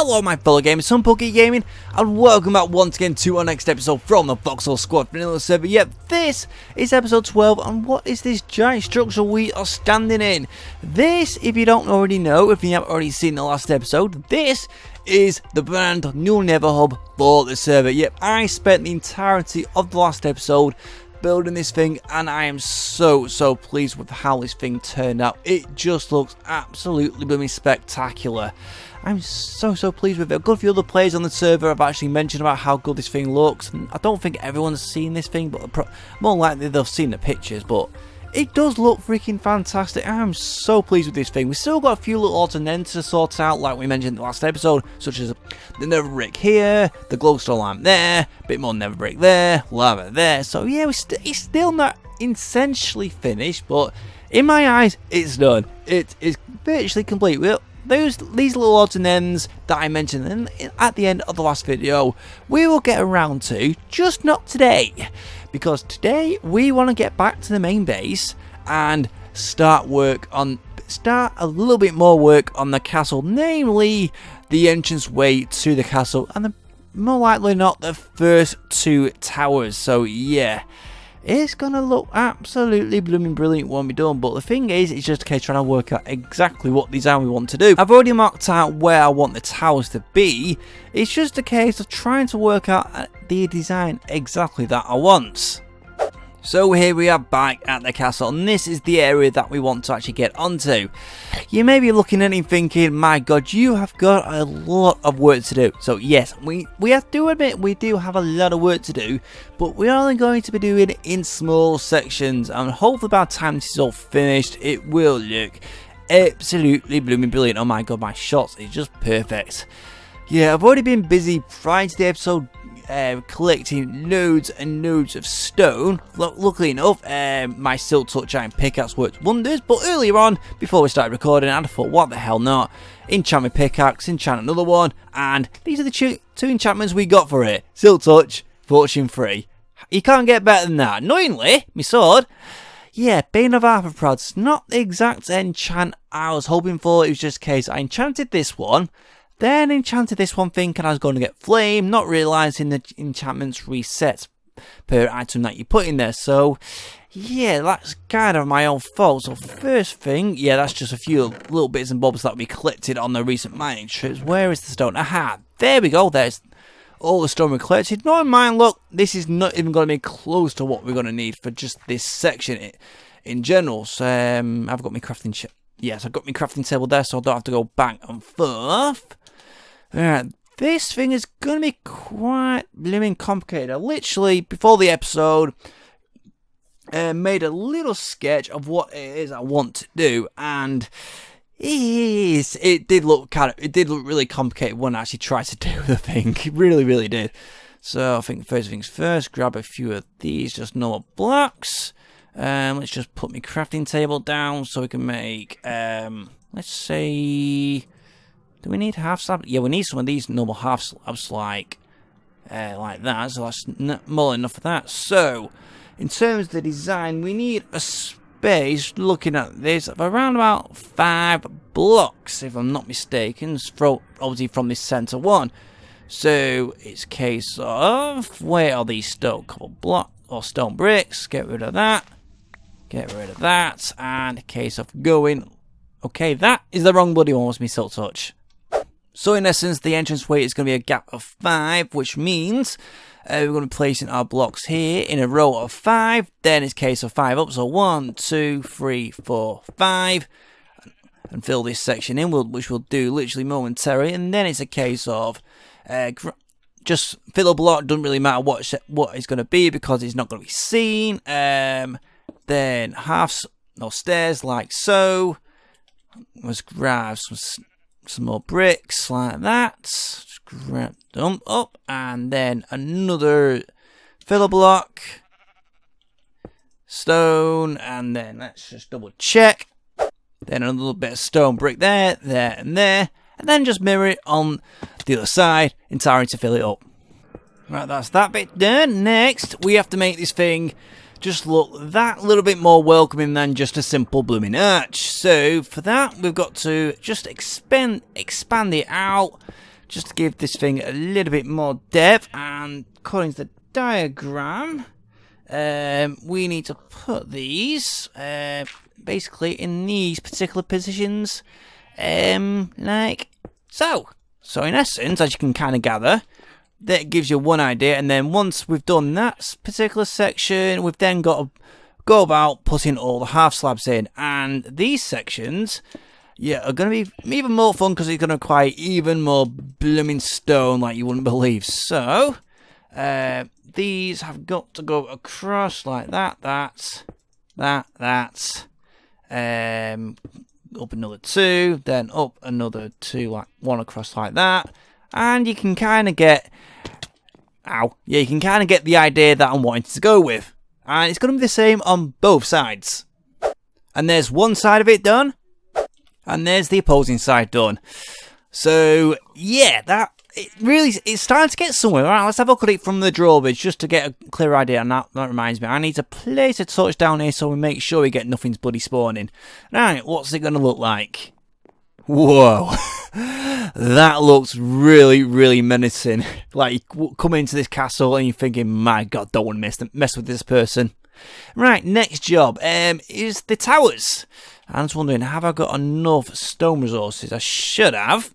Hello my fellow gamers, Geek Gaming, and welcome back once again to our next episode from the Voxel Squad Vanilla Server. Yep, this is episode 12, and what is this giant structure we are standing in? This, if you don't already know, if you haven't already seen the last episode, this is the brand new Never hub for the server. Yep, I spent the entirety of the last episode building this thing, and I am so pleased with how this thing turned out. It just looks absolutely blooming spectacular. I'm so pleased with it. A good few other players on the server have actually mentioned about how good this thing looks, and I don't think everyone's seen this thing, but more likely they've seen the pictures, but it does look freaking fantastic. I'm so pleased with this thing. We've still got a few little odds and ends to sort out, like we mentioned in the last episode, such as the nether brick here, the glowstone lamp there, a bit more nether brick there, lava there. So yeah, it's still not essentially finished, but in my eyes, it's done. It is virtually complete. These little odds and ends that I mentioned at the end of the last video, we will get around to, just not today. Because today we want to get back to the main base and start a little bit more work on the castle, namely the entrance way to the castle, and more likely not the first two towers. So yeah, it's gonna look absolutely blooming brilliant when we're done, but the thing is, it's just a case of trying to work out exactly what design we want to do. I've already marked out where I want the towers to be. It's just a case of trying to work out the design exactly that I want. So here we are back at the castle, and this is the area that we want to actually get onto. You may be looking at it thinking, my god, you have got a lot of work to do. So yes, we have to admit we do have a lot of work to do, but we're only going to be doing it in small sections, and hopefully by the time this is all finished, it will look absolutely blooming brilliant. Oh my god, my shots is just perfect. Yeah, I've already been busy prior to the episode collecting loads and loads of stone. Luckily enough, my Silk Touch Iron pickaxe worked wonders, but earlier on, before we started recording, I thought, what the hell not? Enchant my pickaxe, enchant another one, and these are the two enchantments we got for it. Silk Touch, fortune free. You can't get better than that. Annoyingly, my sword, yeah, Bane of Arthropods, not the exact enchant I was hoping for. It was just a case I enchanted this one, then enchanted this one thinking I was going to get flame, not realising the enchantments reset per item that you put in there. So yeah, that's kind of my own fault. So first thing, yeah, that's just a few little bits and bobs that we collected on the recent mining trips. Where is the stone? Aha, there we go. There's all the stone we collected. Not in mind, look, this is not even going to be close to what we're going to need for just this section in general. So I've got my crafting yes, I've got my crafting table there, so I don't have to go back and forth. Alright, this thing is going to be quite blooming complicated. I literally, before the episode, made a little sketch of what it is I want to do, and it did look really complicated when I actually tried to do the thing. It really did. So I think first things first, grab a few of these, just normal blocks. Let's just put my crafting table down so we can make, let's say, do we need half slabs? Yeah, we need some of these normal half slabs like that, so that's more than enough for that. So, in terms of the design, we need a space, looking at this, of around about 5 blocks, if I'm not mistaken, obviously from this centre one. So, it's a case of, where are these stone? Couple block or stone bricks, get rid of that. Get rid of that, and a case of going, okay, that is the wrong bloody one, was me Silk Touch. So in essence, the entranceway is going to be a gap of 5, which means we're going to be placing our blocks here in a row of 5, then it's a case of 5 up, so 1, 2, 3, 4, 5, and fill this section in, which we'll do literally momentarily, and then it's a case of just fill a block, doesn't really matter what it's going to be because it's not going to be seen. Then stairs like so. Let's grab some more bricks like that. Just grab them up, and then another filler block, stone, and then let's just double check. Then a little bit of stone brick there, and there, and then just mirror it on the other side entirely to fill it up. Right, that's that bit done. Next, we have to make this thing just look that little bit more welcoming than just a simple blooming arch. So for that, we've got to just expand it out just to give this thing a little bit more depth, and according to the diagram, we need to put these basically in these particular positions, like so. So in essence, as you can kind of gather, that gives you one idea, and then once we've done that particular section, we've then got to go about putting all the half slabs in, and these sections, yeah, are going to be even more fun because it's going to require even more blooming stone like you wouldn't believe. So these have got to go across like that, up another 2, then up another 2, like one across like that, and you can kind of get, you can kind of get the idea that I'm wanting to go with. And it's going to be the same on both sides. And there's one side of it done, and there's the opposing side done. So yeah, it's starting to get somewhere. Alright, let's have a look at it from the drawbridge just to get a clear idea. And that reminds me, I need to place a touch down here so we make sure we get nothing's bloody spawning. Right, what's it going to look like? Whoa, that looks really, really menacing. Like, you come into this castle and you're thinking, my god, don't want to mess with this person. Right, next job is the towers. I'm just wondering, have I got enough stone resources? I should have.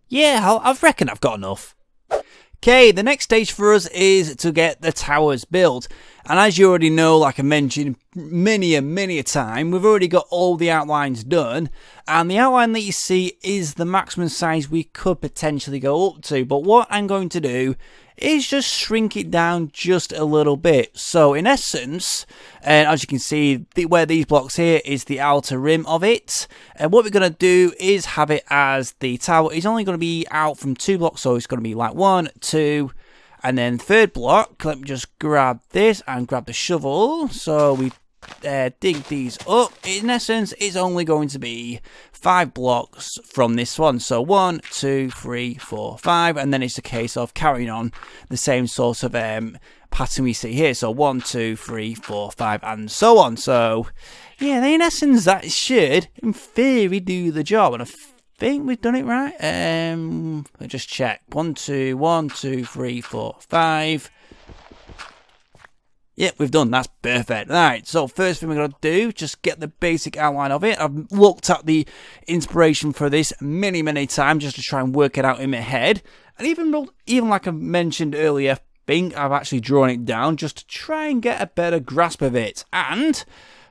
Yeah, I reckon I've got enough. Okay, the next stage for us is to get the towers built. And as you already know, like I mentioned many a time, we've already got all the outlines done. And the outline that you see is the maximum size we could potentially go up to. But what I'm going to do is just shrink it down just a little bit. So in essence, as you can see, where these blocks here is the outer rim of it. And what we're going to do is have it as the tower is only going to be out from 2 blocks. So it's going to be like 1, 2, and then third block. Let me just grab this and grab the shovel. So we dig these up. In essence, it's only going to be 5 blocks from this one. So 1, 2, 3, 4, 5, and then it's a case of carrying on the same sort of pattern we see here. So 1, 2, 3, 4, 5, and so on. So yeah, in essence, that should, in theory, do the job. And I think we've done it right. Let's just check. 1, 2, 1, 2, 3, 4, 5. Yep, we've done. That's perfect. Alright, so first thing we're going to do, just get the basic outline of it. I've looked at the inspiration for this many times just to try and work it out in my head. And even like I mentioned earlier, I think I've actually drawn it down just to try and get a better grasp of it. And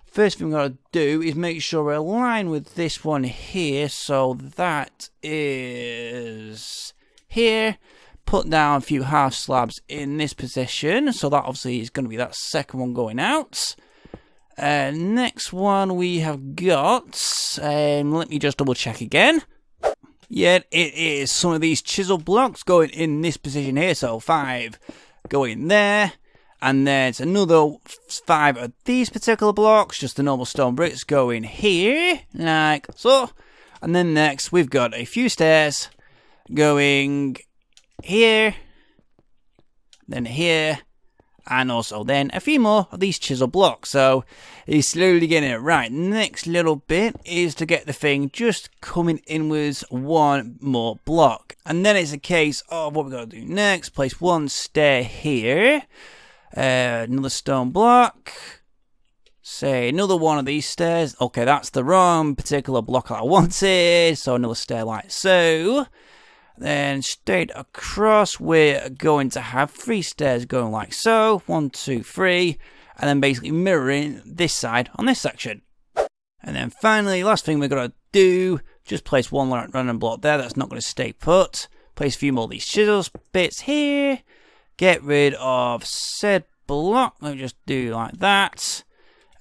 first thing we're going to do is make sure we're aligned with this one here. So that is here. Put down a few half slabs in this position, so that obviously is going to be that second one going out. Next one we have got, let me just double check again. Yeah, it is some of these chisel blocks going in this position here, so 5 going there, and there's another 5 of these particular blocks, just the normal stone bricks going here, like so. And then next we've got a few stairs going here, then here, and also then a few more of these chisel blocks. So he's slowly getting it right. Next little bit is to get the thing just coming inwards 1 more block, and then it's a case of what we're going to do next. Place 1 stair here, another stone block, say another one of these stairs. Okay, that's the wrong particular block I wanted, so another stair like so. Then straight across, we're going to have 3 stairs going like so. 1, 2, 3. And then basically mirroring this side on this section. And then finally, last thing we're going to do, just place 1 random block there. That's not going to stay put. Place a few more of these chisels bits here. Get rid of said block. Let me just do like that.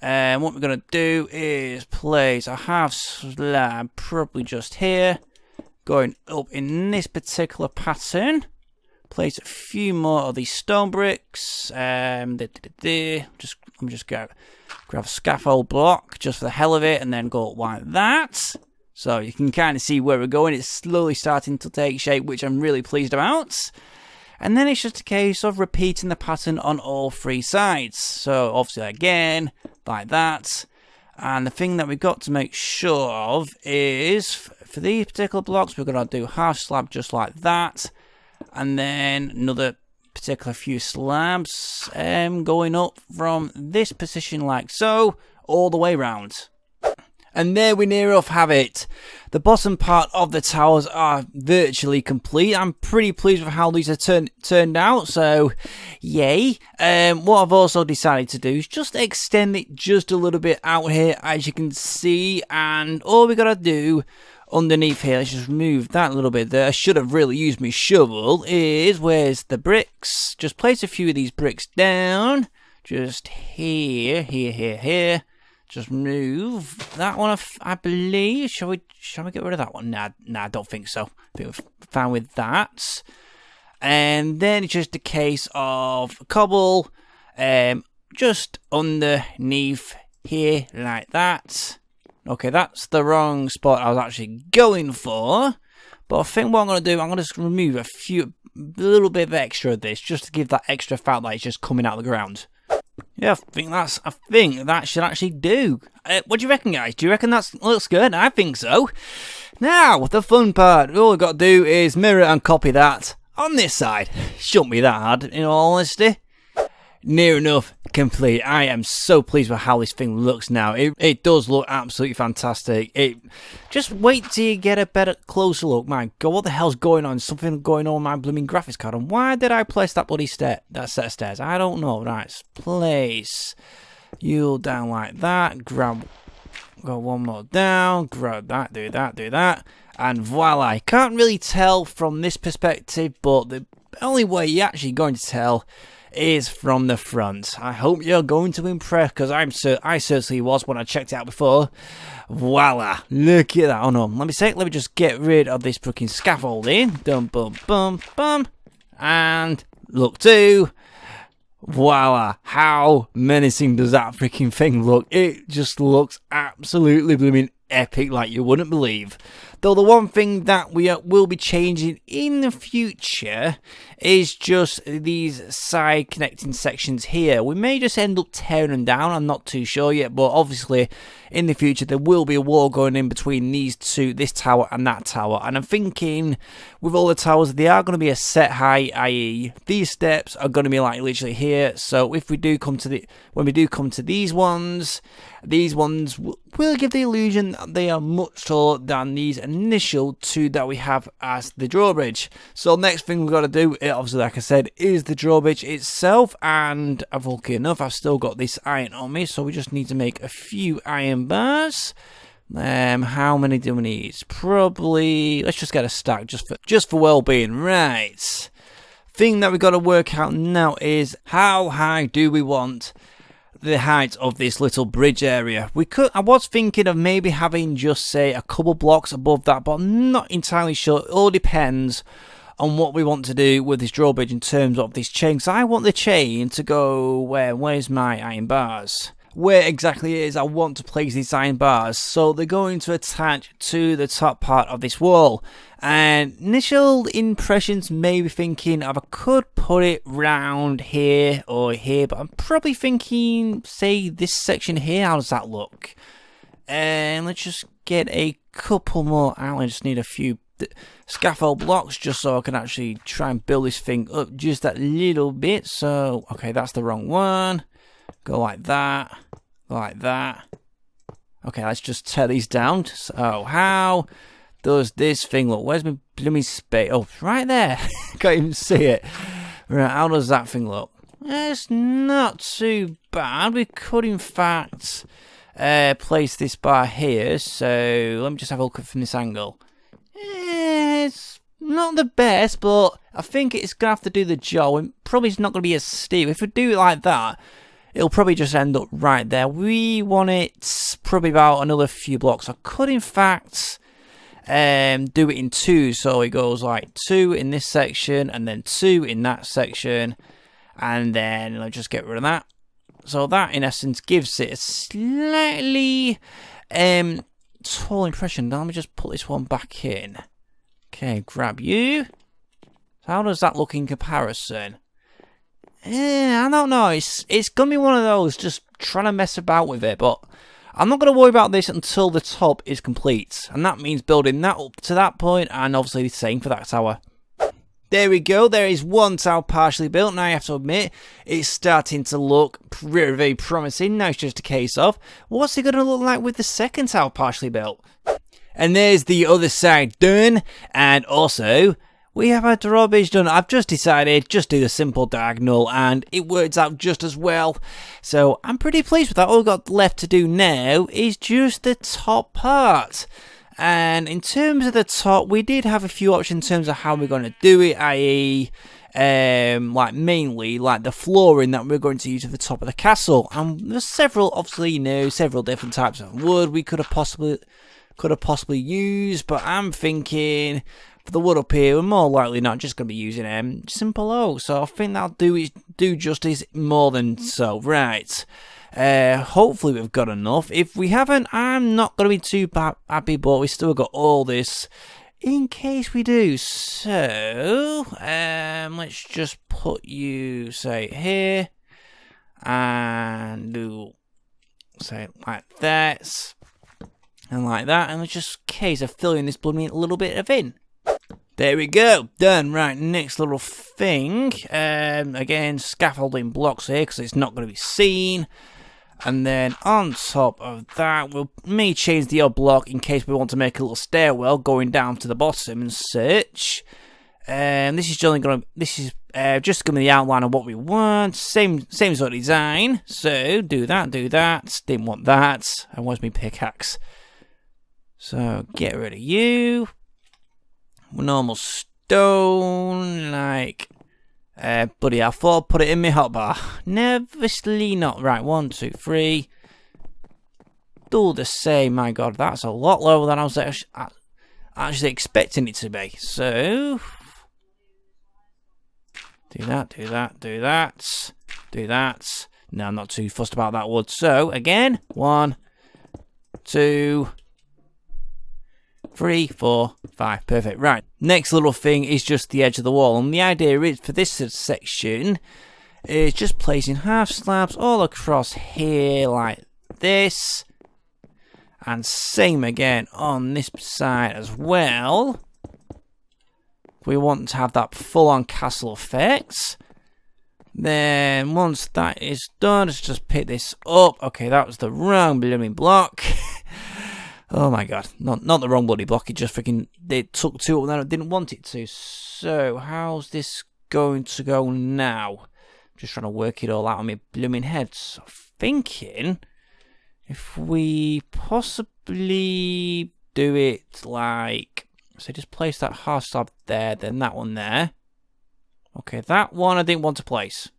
And what we're going to do is place a half slab probably just here. Going up in this particular pattern. Place a few more of these stone bricks. I'm just grab a scaffold block just for the hell of it, and then go up like that. So you can kind of see where we're going. It's slowly starting to take shape, which I'm really pleased about. And then it's just a case of repeating the pattern on all 3 sides. So obviously again, like that. And the thing that we've got to make sure of is for these particular blocks, we're going to do half slab just like that. And then another particular few slabs going up from this position like so, all the way round. And there we near enough have it. The bottom part of the towers are virtually complete. I'm pretty pleased with how these are turned out, so yay. What I've also decided to do is just extend it just a little bit out here, as you can see. And all we gotta do underneath here, let's just remove that little bit there. I should have really used my shovel. Where's the bricks? Just place a few of these bricks down. Just here, here. Just move that one off, I believe. Shall we get rid of that one? Nah, I don't think so. I think we're fine with that. And then it's just a case of cobble, just underneath here, like that. Okay, that's the wrong spot I was actually going for. But I think what I'm going to do, I'm going to just remove a little bit of extra of this, just to give that extra felt like it's just coming out of the ground. Yeah, I think that should actually do. What do you reckon, guys? Do you reckon that looks good? I think so. Now, the fun part. All we've got to do is mirror and copy that on this side. Shouldn't be that hard, in all honesty. Near enough complete. I am so pleased with how this thing looks now. It does look absolutely fantastic. Just wait till you get a better, closer look. My God, what the hell's going on? Something going on with my blooming graphics card. And why did I place that bloody set of stairs? I don't know. Right, place you down like that. Go one more down. Grab that. Do that. And voila. I can't really tell from this perspective, but the only way you're actually going to tell is from the front. I hope you're going to impress, because I certainly was when I checked it out before. Voila, look at that. Oh no, let me just get rid of this fucking scaffolding. Dum bum bum bum. And look too. Voila, how menacing does that freaking thing look? It just looks absolutely blooming epic, like you wouldn't believe. Though the one thing that we will be changing in the future is just these side connecting sections here. We may just end up tearing them down, I'm not too sure yet, but obviously in the future there will be a wall going in between these two, this tower and that tower. And I'm thinking with all the towers, they are going to be a set height, i.e. these steps are going to be like literally here. So if we do come to when we do come to these ones will give the illusion that they are much taller than these initial two that we have as the drawbridge. So next thing we've got to do, obviously like I said, is the drawbridge itself. And lucky enough, I've still got this iron on me, so we just need to make a few iron bars. How many do we need? Probably, let's just get a stack just for well-being. Right. Thing that we've got to work out now is how high do we want the height of this little bridge area. I was thinking of maybe having just say a couple blocks above that, but I'm not entirely sure. It all depends on what we want to do with this drawbridge in terms of this chain. So I want the chain to go where's my iron bars? Where exactly it is I want to place these iron bars. So they're going to attach to the top part of this wall. And initial impressions maybe thinking of I could put it round here or here, but I'm probably thinking, say, this section here. How does that look? And let's just get a couple more out. I just need a few scaffold blocks just so I can actually try and build this thing up just a little bit. So, okay, that's the wrong one. Go like that. Go like that. Okay, let's just tear these down. So, how does this thing look? Where's my blooming space? Oh, it's right there. Can't even see it. Right, how does that thing look? It's not too bad. We could, in fact, place this bar here. So, let me just have a look from this angle. It's not the best, but I think it's going to have to do the job. And probably it's not going to be as steep. If we do it like that, it'll probably just end up right there. We want it probably about another few blocks. I could, in fact, do it in two. So it goes like 2 in this section and then 2 in that section. And then let's just get rid of that. So that, in essence, gives it a slightly tall impression. Now let me just put this one back in. Okay, grab you. How does that look in comparison? I don't know. It's gonna be one of those just trying to mess about with it, but I'm not going to worry about this until the top is complete. And that means building that up to that point, and obviously the same for that tower. There we go, there is one tower partially built. Now I have to admit, it's starting to look very, very promising. Now it's just a case of, what's it going to look like with the second tower partially built? And there's the other side done, and also, we have our drawbridge done. I've just decided, just do the simple diagonal, and it works out just as well. So, I'm pretty pleased with that. All we've got left to do now is just the top part. And in terms of the top, we did have a few options in terms of how we're going to do it, i.e., like mainly like the flooring that we're going to use at the top of the castle. And there's several, obviously, you know, several different types of wood we could have possibly used, but I'm thinking for the wood up here, we're more likely not just going to be using simple oak. So I think that'll do justice more than so. Right. Hopefully we've got enough. If we haven't, I'm not going to be too happy, but we still got all this in case we do. So, let's just put you, say, here, and do, say, like that, and like that, and let's just case of filling this blood meat a little bit of in. There we go, done. Right, next little thing, again, scaffolding blocks here, because it's not going to be seen. And then on top of that, we may change the odd block in case we want to make a little stairwell going down to the bottom and such. And this is just going to be the outline of what we want. Same sort of design. So do that. Didn't want that. And where's my pickaxe? So get rid of you. Normal stone, like. Buddy, I thought I'd put it in my hotbar. Nervously not. Right, 1, 2, 3. Do the same. My God, that's a lot lower than I was actually expecting it to be. So, do that. No, I'm not too fussed about that wood. So, again, 1, 2, 3, 4, 5. Perfect. Right. Next little thing is just the edge of the wall. And the idea is for this section is just placing half slabs all across here like this. And same again on this side as well. We want to have that full-on castle effect. Then once that is done, let's just pick this up. Okay, that was the wrong blooming block. Oh my God, not the wrong bloody block, it just freaking, it took two up and I didn't want it to. So, how's this going to go now? Just trying to work it all out on my blooming head. So, thinking, if we possibly do it like, so just place that half slab there, then that one there. Okay, that one I didn't want to place.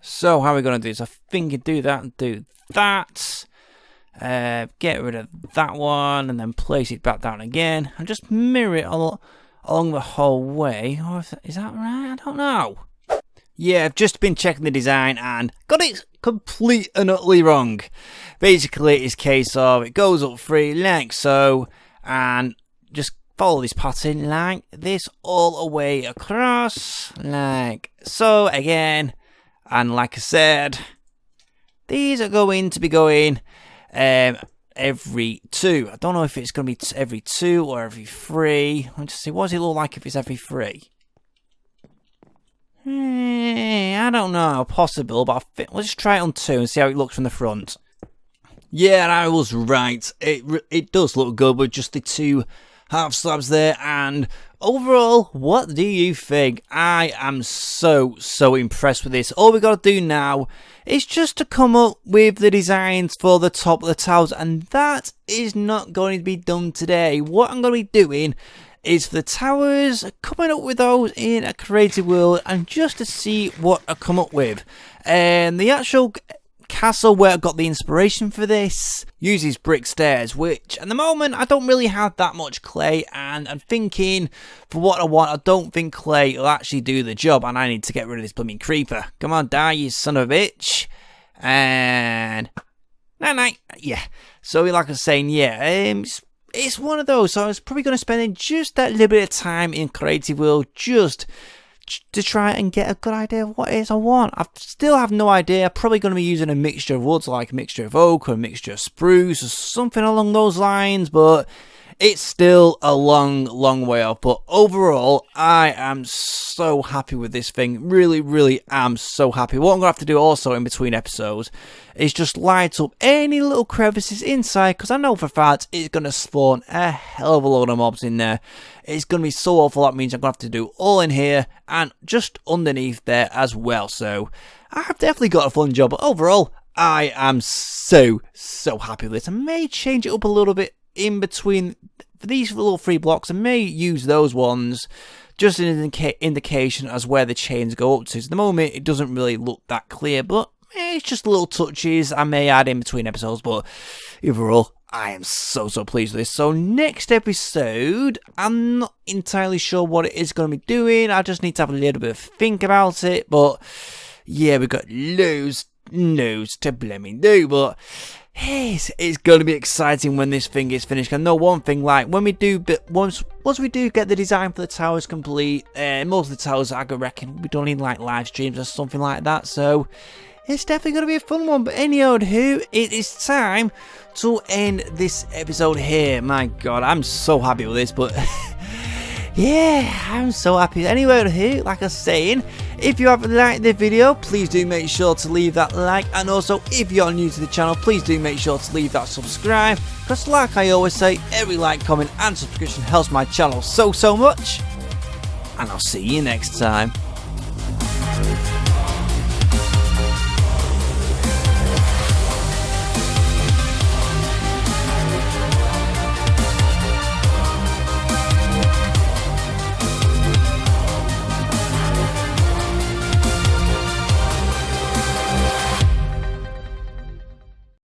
So, how are we going to do this? I think you do that and do that. Get rid of that one and then place it back down again and just mirror it along the whole way. Or is that right? I don't know. Yeah, I've just been checking the design and got it complete and utterly wrong. Basically, it's a case of it goes up 3 like so, and just follow this pattern like this all the way across, like so again. And like I said, these are going to be going every 2. I don't know if it's going to be every 2 or every 3. Let's just see, what does it look like if it's every 3? I don't know, possible, but let's just try it on 2 and see how it looks from the front. Yeah, I was right. It does look good with just the 2 half slabs there, and overall, what do you think? I am so impressed with this. All we got to do now is just to come up with the designs for the top of the towers, and that is not going to be done today. What I'm going to be doing is for the towers, coming up with those in a creative world, and just to see what I come up with. And the actual castle where I got the inspiration for this uses brick stairs, which at the moment I don't really have that much clay, and I'm thinking for what I want, I don't think clay will actually do the job, and I need to get rid of this blooming creeper. Come on, die, you son of a bitch. And night. Yeah, so like I was saying, yeah, it's one of those, so I was probably going to spend just that little bit of time in creative world just to try and get a good idea of what it is I want. I still have no idea. I'm probably going to be using a mixture of woods, like a mixture of oak or a mixture of spruce or something along those lines, but it's still a long way off. But overall, I am so happy with this thing. Really am so happy. What I'm going to have to do also in between episodes is just light up any little crevices inside, because I know for a fact it's going to spawn a hell of a load of mobs in there. It's going to be so awful. That means I'm going to have to do all in here and just underneath there as well. So I've definitely got a fun job. But overall, I am so happy with this. I may change it up a little bit in between for these little 3 blocks. I may use those ones just as an indication as where the chains go up to. So at the moment, it doesn't really look that clear, but it's just little touches I may add in between episodes. But overall, I am so pleased with this. So next episode, I'm not entirely sure what it is going to be doing. I just need to have a little bit of think about it. But yeah, we've got loads to blooming do. But it's going to be exciting when this thing is finished. I know one thing, like when we do, once we do get the design for the towers complete, most of the towers I reckon we don't need like live streams or something like that. So it's definitely going to be a fun one. But anyhow, it is time to end this episode here. My God, I'm so happy with this. But yeah, I'm so happy. Anyway, like I was saying, if you have liked the video, please do make sure to leave that like. And also, if you're new to the channel, please do make sure to leave that subscribe. Because like I always say, every like, comment and subscription helps my channel so much. And I'll see you next time.